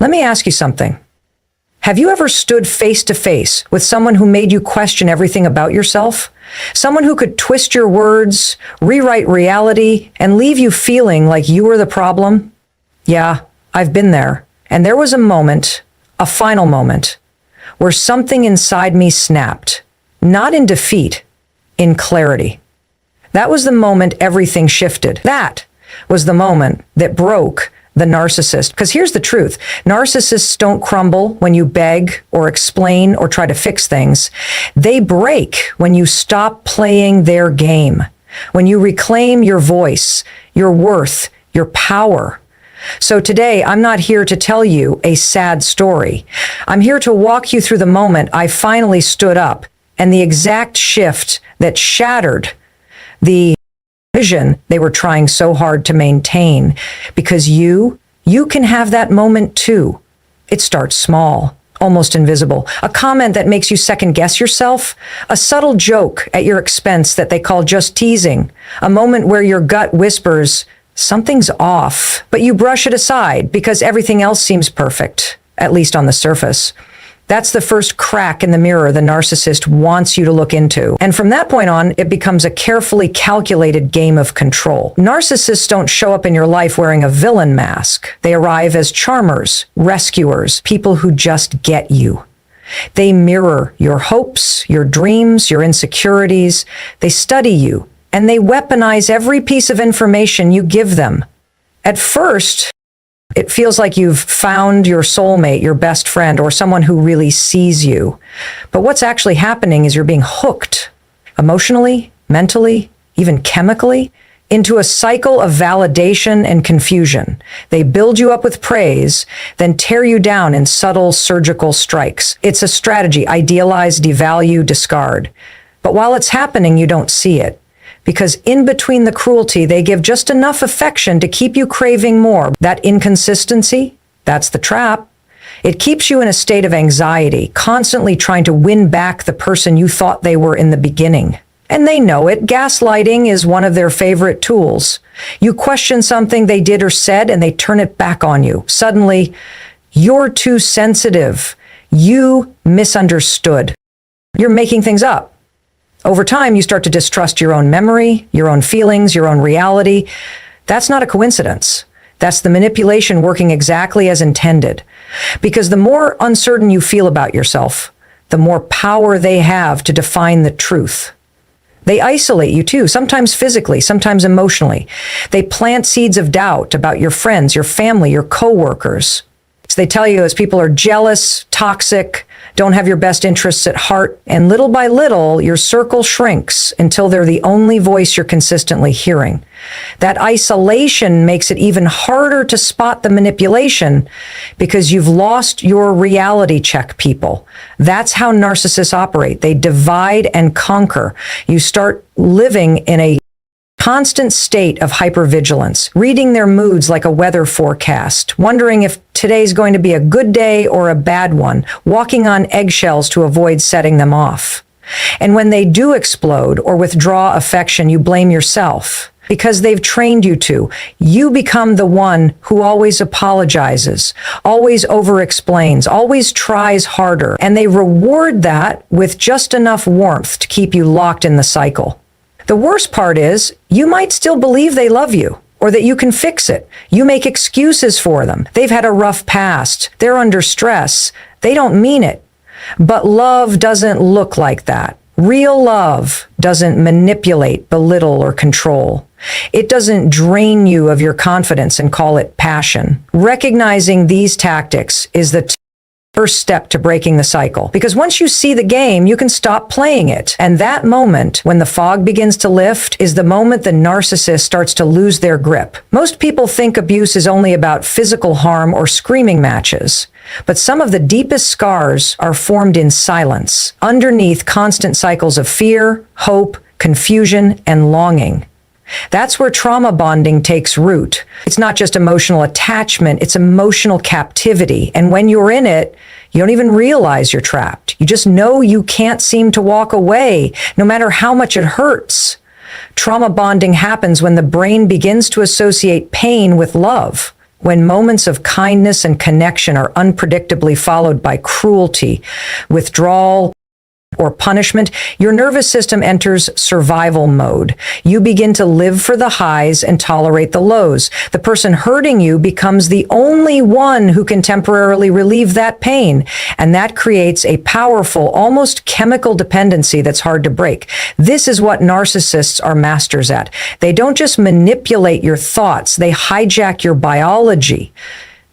Let me ask you something. Have you ever stood face to face with someone who made you question everything about yourself? Someone who could twist your words, rewrite reality, and leave you feeling like you were the problem? Yeah, I've been there. And there was a moment, a final moment, where something inside me snapped. Not in defeat, in clarity. That was the moment everything shifted. That was the moment that broke the narcissist. Because here's the truth. Narcissists don't crumble when you beg or explain or try to fix things. They break when you stop playing their game, when you reclaim your voice, your worth, your power. So today, I'm not here to tell you a sad story. I'm here to walk you through the moment I finally stood up and the exact shift that shattered the vision they were trying so hard to maintain. Because you can have that moment too. It starts small, almost invisible. A comment that makes you second guess yourself, a subtle joke at your expense that they call just teasing, a moment where your gut whispers, something's off, but you brush it aside because everything else seems perfect, at least on the surface. That's the first crack in the mirror the narcissist wants you to look into. And from that point on, it becomes a carefully calculated game of control. Narcissists don't show up in your life wearing a villain mask. They arrive as charmers, rescuers, people who just get you. They mirror your hopes, your dreams, your insecurities. They study you, and they weaponize every piece of information you give them. At first, it feels like you've found your soulmate, your best friend, or someone who really sees you. But what's actually happening is you're being hooked emotionally, mentally, even chemically, into a cycle of validation and confusion. They build you up with praise, then tear you down in subtle surgical strikes. It's a strategy: idealize, devalue, discard. But while it's happening, you don't see it. Because in between the cruelty, they give just enough affection to keep you craving more. That inconsistency, that's the trap. It keeps you in a state of anxiety, constantly trying to win back the person you thought they were in the beginning. And they know it. Gaslighting is one of their favorite tools. You question something they did or said, and they turn it back on you. Suddenly, you're too sensitive. You misunderstood. You're making things up. Over time, you start to distrust your own memory, your own feelings, your own reality. That's not a coincidence. That's the manipulation working exactly as intended. Because the more uncertain you feel about yourself, the more power they have to define the truth. They isolate you too, sometimes physically, sometimes emotionally. They plant seeds of doubt about your friends, your family, your coworkers. So they tell you as people are jealous, toxic, don't have your best interests at heart, and little by little, your circle shrinks until they're the only voice you're consistently hearing. That isolation makes it even harder to spot the manipulation because you've lost your reality check, people. That's how narcissists operate. They divide and conquer. You start living in a constant state of hypervigilance, reading their moods like a weather forecast, wondering if today's going to be a good day or a bad one, walking on eggshells to avoid setting them off. And when they do explode or withdraw affection, you blame yourself because they've trained you to. You become the one who always apologizes, always over-explains, always tries harder, and they reward that with just enough warmth to keep you locked in the cycle. The worst part is, you might still believe they love you, or that you can fix it. You make excuses for them. They've had a rough past. They're under stress. They don't mean it. But love doesn't look like that. Real love doesn't manipulate, belittle, or control. It doesn't drain you of your confidence and call it passion. Recognizing these tactics is the first step to breaking the cycle. Because once you see the game, you can stop playing it. And that moment, when the fog begins to lift, is the moment the narcissist starts to lose their grip. Most people think abuse is only about physical harm or screaming matches. But some of the deepest scars are formed in silence, underneath constant cycles of fear, hope, confusion, and longing. That's where trauma bonding takes root. It's not just emotional attachment, it's emotional captivity. And when you're in it, you don't even realize you're trapped. You just know you can't seem to walk away, no matter how much it hurts. Trauma bonding happens when the brain begins to associate pain with love, when moments of kindness and connection are unpredictably followed by cruelty, withdrawal, or punishment, your nervous system enters survival mode. You begin to live for the highs and tolerate the lows. The person hurting you becomes the only one who can temporarily relieve that pain, and that creates a powerful, almost chemical dependency that's hard to break. This is what narcissists are masters at. They don't just manipulate your thoughts, they hijack your biology.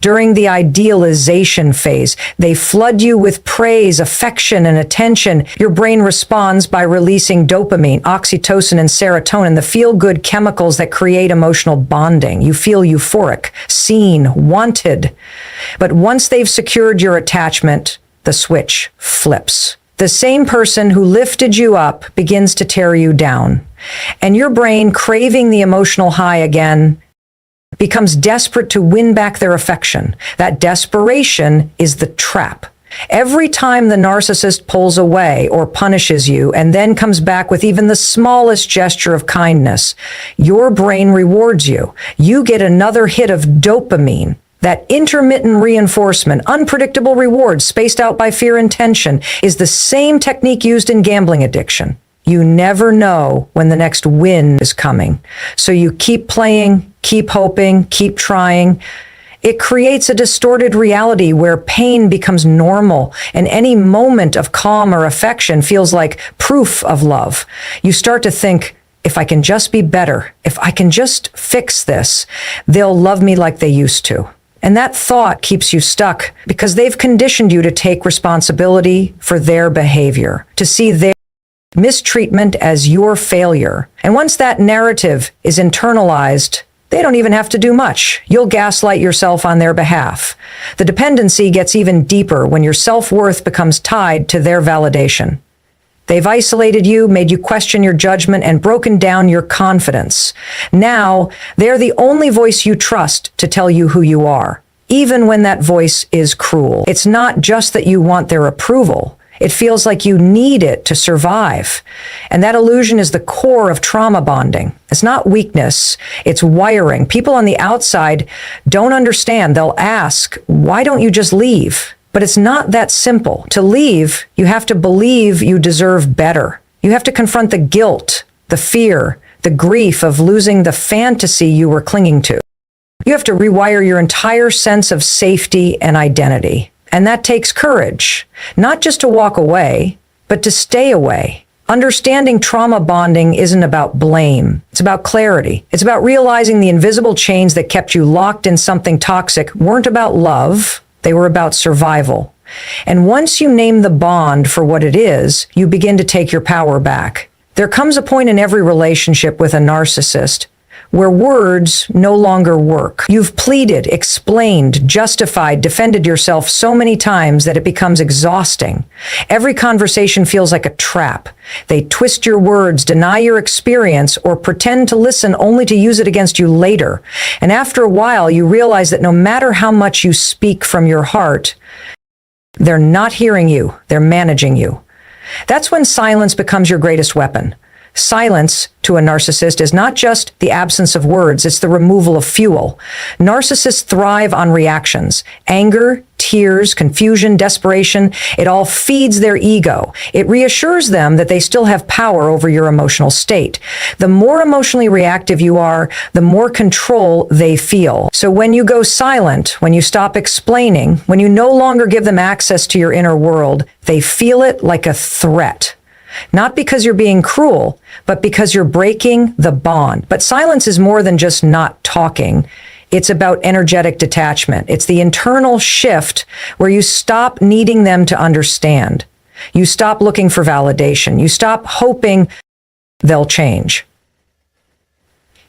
During the idealization phase, they flood you with praise, affection, and attention. Your brain responds by releasing dopamine, oxytocin, and serotonin, the feel-good chemicals that create emotional bonding. You feel euphoric, seen, wanted. But once they've secured your attachment, the switch flips. The same person who lifted you up begins to tear you down. And your brain, craving the emotional high again, becomes desperate to win back their affection. That desperation is the trap. Every time the narcissist pulls away or punishes you and then comes back with even the smallest gesture of kindness, your brain rewards you. You get another hit of dopamine. That intermittent reinforcement, unpredictable reward spaced out by fear and tension, is the same technique used in gambling addiction. You never know when the next win is coming. So you keep playing, keep hoping, keep trying. It creates a distorted reality where pain becomes normal and any moment of calm or affection feels like proof of love. You start to think, if I can just be better, if I can just fix this, they'll love me like they used to. And that thought keeps you stuck because they've conditioned you to take responsibility for their behavior, to see their mistreatment as your failure. And once that narrative is internalized, they don't even have to do much. You'll gaslight yourself on their behalf. The dependency gets even deeper when your self-worth becomes tied to their validation. They've isolated you, made you question your judgment, and broken down your confidence. Now, they're the only voice you trust to tell you who you are, even when that voice is cruel. It's not just that you want their approval. It feels like you need it to survive. And that illusion is the core of trauma bonding. It's not weakness, it's wiring. People on the outside don't understand. They'll ask, why don't you just leave? But it's not that simple. To leave, you have to believe you deserve better. You have to confront the guilt, the fear, the grief of losing the fantasy you were clinging to. You have to rewire your entire sense of safety and identity. And that takes courage, not just to walk away, but to stay away. Understanding trauma bonding isn't about blame. It's about clarity. It's about realizing the invisible chains that kept you locked in something toxic weren't about love. They were about survival. And once you name the bond for what it is, you begin to take your power back. There comes a point in every relationship with a narcissist where words no longer work. You've pleaded, explained, justified, defended yourself so many times that it becomes exhausting. Every conversation feels like a trap. They twist your words, deny your experience, or pretend to listen only to use it against you later. And after a while, you realize that no matter how much you speak from your heart, they're not hearing you, they're managing you. That's when silence becomes your greatest weapon. Silence, to a narcissist, is not just the absence of words, it's the removal of fuel. Narcissists thrive on reactions. Anger, tears, confusion, desperation, it all feeds their ego. It reassures them that they still have power over your emotional state. The more emotionally reactive you are, the more control they feel. So when you go silent, when you stop explaining, when you no longer give them access to your inner world, they feel it like a threat. Not because you're being cruel, but because you're breaking the bond. But silence is more than just not talking. It's about energetic detachment. It's the internal shift where you stop needing them to understand. You stop looking for validation. You stop hoping they'll change.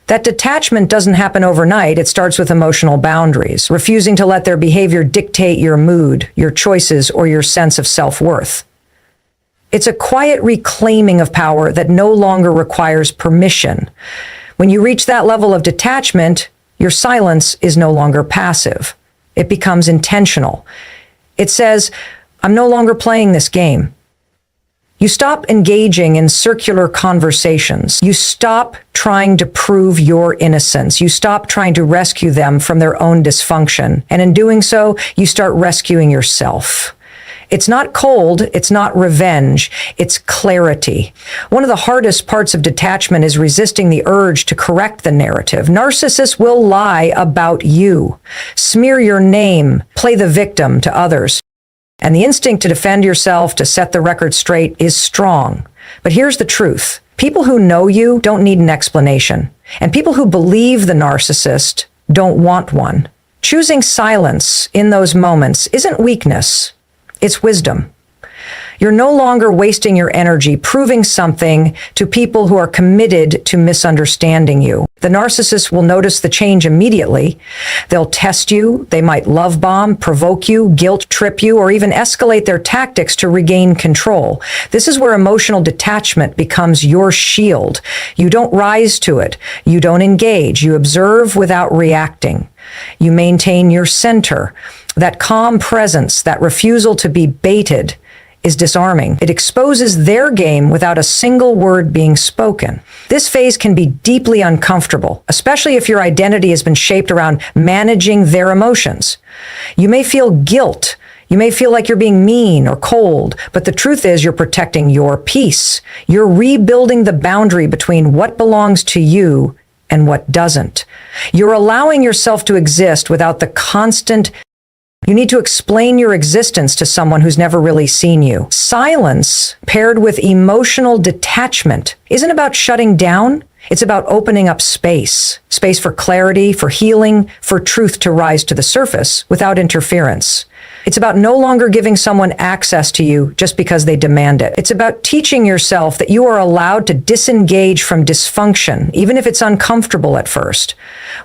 That detachment doesn't happen overnight. It starts with emotional boundaries, refusing to let their behavior dictate your mood, your choices, or your sense of self-worth. It's a quiet reclaiming of power that no longer requires permission. When you reach that level of detachment, your silence is no longer passive. It becomes intentional. It says, I'm no longer playing this game. You stop engaging in circular conversations. You stop trying to prove your innocence. You stop trying to rescue them from their own dysfunction. And in doing so, you start rescuing yourself. It's not cold, it's not revenge, it's clarity. One of the hardest parts of detachment is resisting the urge to correct the narrative. Narcissists will lie about you, smear your name, play the victim to others. And the instinct to defend yourself, to set the record straight, is strong. But here's the truth. People who know you don't need an explanation. And people who believe the narcissist don't want one. Choosing silence in those moments isn't weakness, it's wisdom. You're no longer wasting your energy proving something to people who are committed to misunderstanding you. The narcissist will notice the change immediately. They'll test you, they might love bomb, provoke you, guilt trip you, or even escalate their tactics to regain control. This is where emotional detachment becomes your shield. You don't rise to it. You don't engage. You observe without reacting. You maintain your center. That calm presence, that refusal to be baited, is disarming. It exposes their game without a single word being spoken. This phase can be deeply uncomfortable, especially if your identity has been shaped around managing their emotions. You may feel guilt. You may feel like you're being mean or cold, but the truth is you're protecting your peace. You're rebuilding the boundary between what belongs to you and what doesn't. You're allowing yourself to exist without the constant. You need to explain your existence to someone who's never really seen you. Silence paired with emotional detachment isn't about shutting down. It's about opening up space. Space for clarity, for healing, for truth to rise to the surface without interference. It's about no longer giving someone access to you just because they demand it. It's about teaching yourself that you are allowed to disengage from dysfunction, even if it's uncomfortable at first.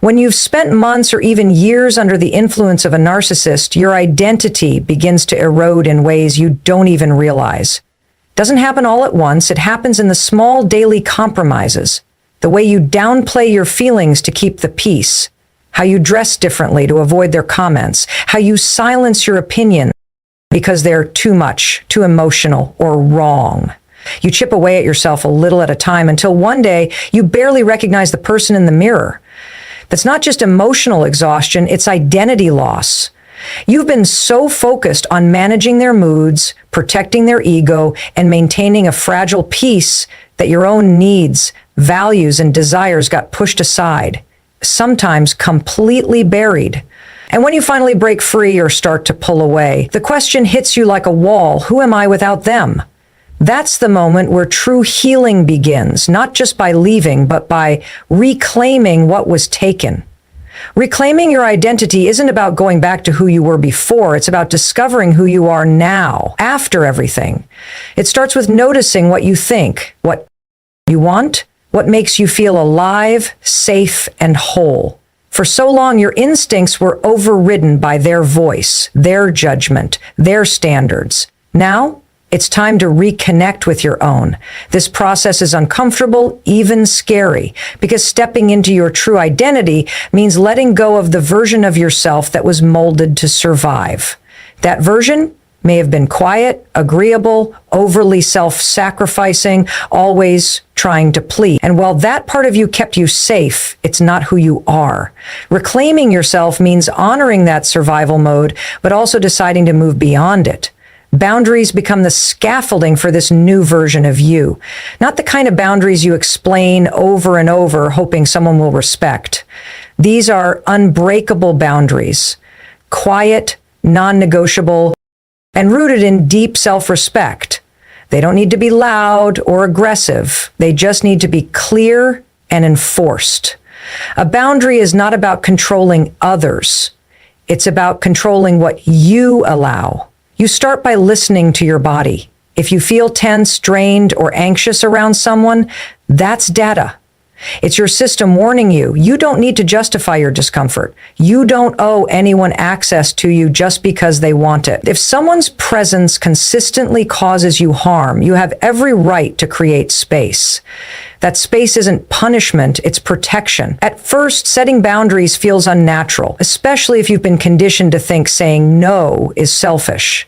When you've spent months or even years under the influence of a narcissist, your identity begins to erode in ways you don't even realize. It doesn't happen all at once. It happens in the small daily compromises. The way you downplay your feelings to keep the peace. How you dress differently to avoid their comments, how you silence your opinion because they're too much, too emotional, or wrong. You chip away at yourself a little at a time until one day you barely recognize the person in the mirror. That's not just emotional exhaustion, it's identity loss. You've been so focused on managing their moods, protecting their ego, and maintaining a fragile peace that your own needs, values, and desires got pushed aside. Sometimes completely buried. And when you finally break free or start to pull away, the question hits you like a wall: who am I without them? That's the moment where true healing begins, not just by leaving, but by reclaiming what was taken. Reclaiming your identity isn't about going back to who you were before. It's about discovering who you are now, after everything. It starts with noticing what you think, what you want, what makes you feel alive, safe, and whole. For so long, your instincts were overridden by their voice, their judgment, their standards. Now, it's time to reconnect with your own. This process is uncomfortable, even scary, because stepping into your true identity means letting go of the version of yourself that was molded to survive. That version may have been quiet, agreeable, overly self-sacrificing, always trying to please. And while that part of you kept you safe, it's not who you are. Reclaiming yourself means honoring that survival mode, but also deciding to move beyond it. Boundaries become the scaffolding for this new version of you. Not the kind of boundaries you explain over and over, hoping someone will respect. These are unbreakable boundaries, quiet, non-negotiable, and rooted in deep self-respect. They don't need to be loud or aggressive. They just need to be clear and enforced. A boundary is not about controlling others. It's about controlling what you allow. You start by listening to your body. If you feel tense, strained, or anxious around someone, that's data. It's your system warning you. You don't need to justify your discomfort. You don't owe anyone access to you just because they want it. If someone's presence consistently causes you harm, you have every right to create space. That space isn't punishment, it's protection. At first, setting boundaries feels unnatural, especially if you've been conditioned to think saying no is selfish.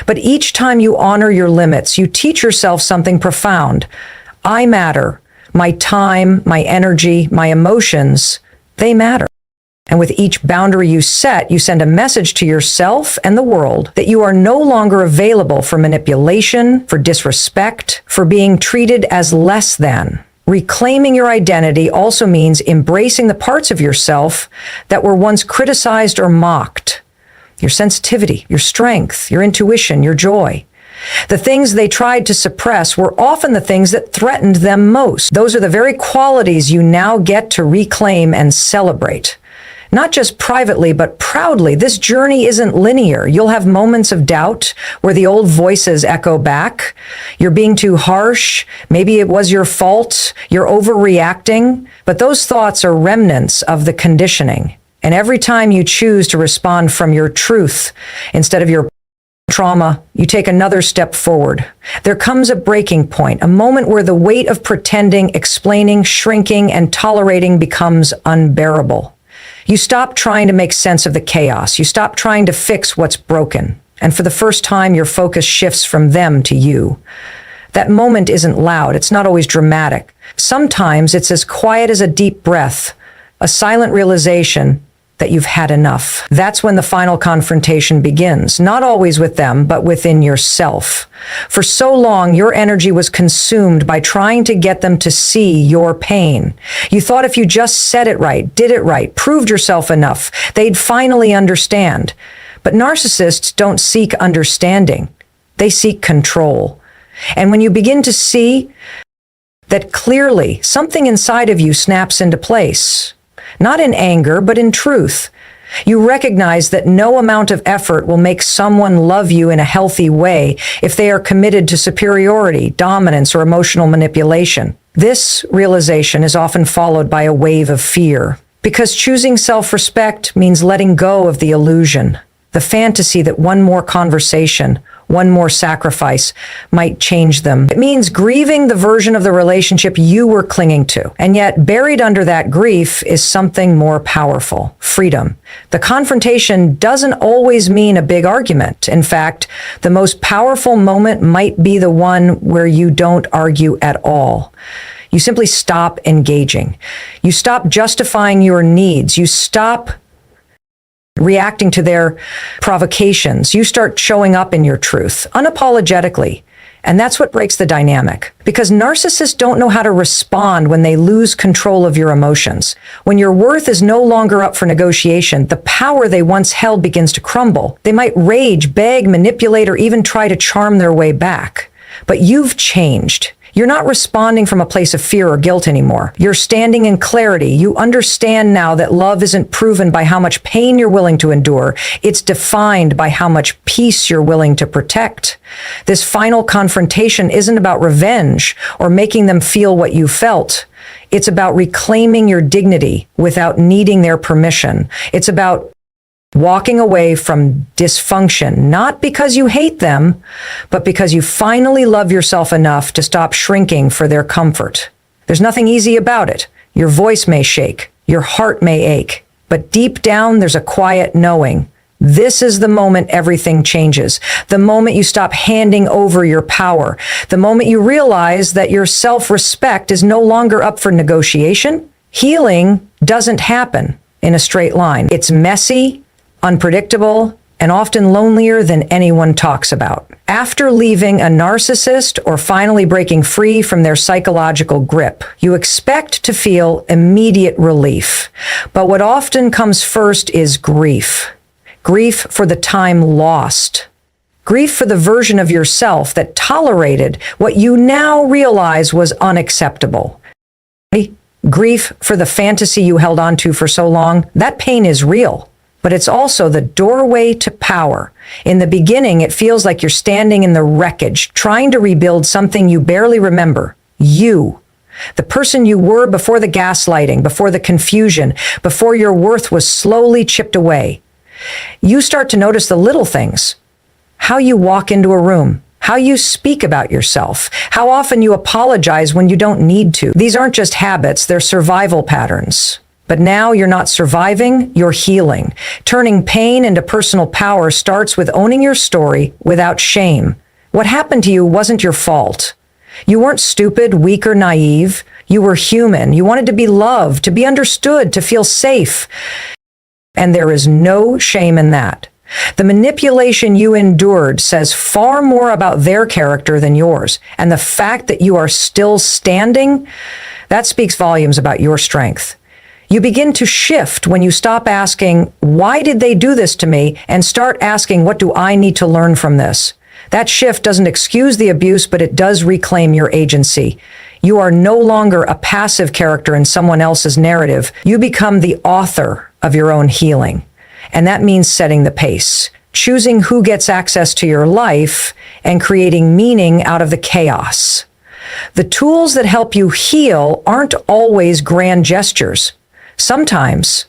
But each time you honor your limits, you teach yourself something profound. I matter. My time, my energy, my emotions, they matter. And with each boundary you set, you send a message to yourself and the world that you are no longer available for manipulation, for disrespect, for being treated as less than. Reclaiming your identity also means embracing the parts of yourself that were once criticized or mocked. Your sensitivity, your strength, your intuition, your joy. The things they tried to suppress were often the things that threatened them most. Those are the very qualities you now get to reclaim and celebrate. Not just privately, but proudly. This journey isn't linear. You'll have moments of doubt where the old voices echo back. You're being too harsh. Maybe it was your fault. You're overreacting. But those thoughts are remnants of the conditioning. And every time you choose to respond from your truth instead of your trauma, you take another step forward. There comes a breaking point, a moment where the weight of pretending, explaining, shrinking, and tolerating becomes unbearable. You stop trying to make sense of the chaos. You stop trying to fix what's broken. And for the first time, your focus shifts from them to you. That moment isn't loud. It's not always dramatic. Sometimes it's as quiet as a deep breath, a silent realization that you've had enough. That's when the final confrontation begins, not always with them, but within yourself. For so long, your energy was consumed by trying to get them to see your pain. You thought if you just said it right, did it right, proved yourself enough, they'd finally understand. But narcissists don't seek understanding. They seek control. And when you begin to see that clearly, something inside of you snaps into place. Not in anger, but in truth. You recognize that no amount of effort will make someone love you in a healthy way if they are committed to superiority, dominance, or emotional manipulation. This realization is often followed by a wave of fear, because choosing self-respect means letting go of the illusion, the fantasy that one more conversation, one more sacrifice might change them. It means grieving the version of the relationship you were clinging to. And yet, buried under that grief is something more powerful: freedom. The confrontation doesn't always mean a big argument. In fact, the most powerful moment might be the one where you don't argue at all. You simply stop engaging. You stop justifying your needs. You stop reacting to their provocations. You start showing up in your truth, unapologetically. And that's what breaks the dynamic. Because narcissists don't know how to respond when they lose control of your emotions. When your worth is no longer up for negotiation, the power they once held begins to crumble. They might rage, beg, manipulate, or even try to charm their way back. But you've changed. You're not responding from a place of fear or guilt anymore. You're standing in clarity. You understand now that love isn't proven by how much pain you're willing to endure. It's defined by how much peace you're willing to protect. This final confrontation isn't about revenge or making them feel what you felt. It's about reclaiming your dignity without needing their permission. It's about walking away from dysfunction, not because you hate them, but because you finally love yourself enough to stop shrinking for their comfort. There's nothing easy about it. Your voice may shake, your heart may ache, but deep down there's a quiet knowing. This is the moment everything changes. The moment you stop handing over your power. The moment you realize that your self-respect is no longer up for negotiation. Healing doesn't happen in a straight line. It's messy, unpredictable, and often lonelier than anyone talks about. After leaving a narcissist or finally breaking free from their psychological grip, you expect to feel immediate relief. But what often comes first is grief. Grief for the time lost. Grief for the version of yourself that tolerated what you now realize was unacceptable. Grief for the fantasy you held on to for so long. That pain is real. But it's also the doorway to power. In the beginning, it feels like you're standing in the wreckage, trying to rebuild something you barely remember. You. The person you were before the gaslighting, before the confusion, before your worth was slowly chipped away. You start to notice the little things. How you walk into a room. How you speak about yourself. How often you apologize when you don't need to. These aren't just habits, they're survival patterns. But now you're not surviving, you're healing. Turning pain into personal power starts with owning your story without shame. What happened to you wasn't your fault. You weren't stupid, weak, or naive. You were human. You wanted to be loved, to be understood, to feel safe. And there is no shame in that. The manipulation you endured says far more about their character than yours. And the fact that you are still standing, that speaks volumes about your strength. You begin to shift when you stop asking, why did they do this to me? And start asking, what do I need to learn from this? That shift doesn't excuse the abuse, but it does reclaim your agency. You are no longer a passive character in someone else's narrative. You become the author of your own healing. And that means setting the pace, choosing who gets access to your life, and creating meaning out of the chaos. The tools that help you heal aren't always grand gestures. Sometimes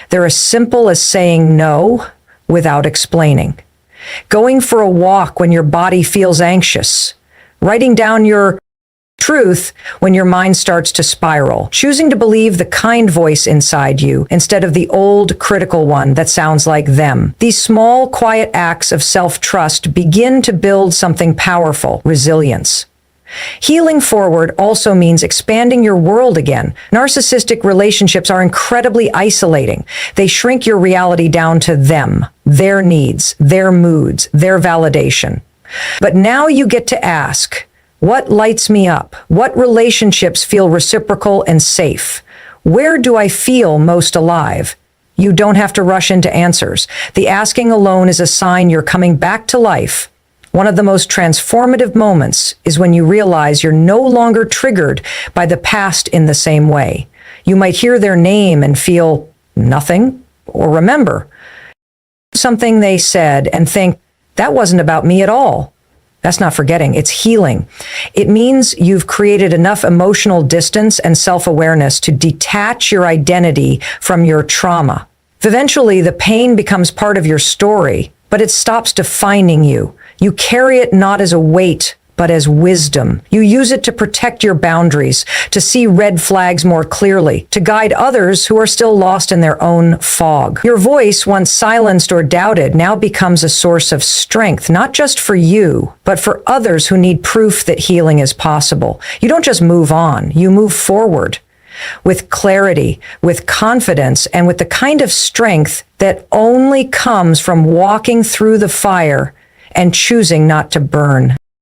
they're as simple as saying no without explaining. Going for a walk when your body feels anxious. Writing down your truth when your mind starts to spiral. Choosing to believe the kind voice inside you instead of the old critical one that sounds like them. These small, quiet acts of self-trust begin to build something powerful, resilience. Healing forward also means expanding your world again. Narcissistic relationships are incredibly isolating. They shrink your reality down to them, their needs, their moods, their validation. But now you get to ask, what lights me up? What relationships feel reciprocal and safe? Where do I feel most alive? You don't have to rush into answers. The asking alone is a sign you're coming back to life. One of the most transformative moments is when you realize you're no longer triggered by the past in the same way. You might hear their name and feel nothing, or remember something they said and think, that wasn't about me at all. That's not forgetting, it's healing. It means you've created enough emotional distance and self-awareness to detach your identity from your trauma. Eventually, the pain becomes part of your story, but it stops defining you. You carry it not as a weight, but as wisdom. You use it to protect your boundaries, to see red flags more clearly, to guide others who are still lost in their own fog. Your voice, once silenced or doubted, now becomes a source of strength, not just for you, but for others who need proof that healing is possible. You don't just move on, you move forward. With clarity, with confidence, and with the kind of strength that only comes from walking through the fire and choosing not to burn.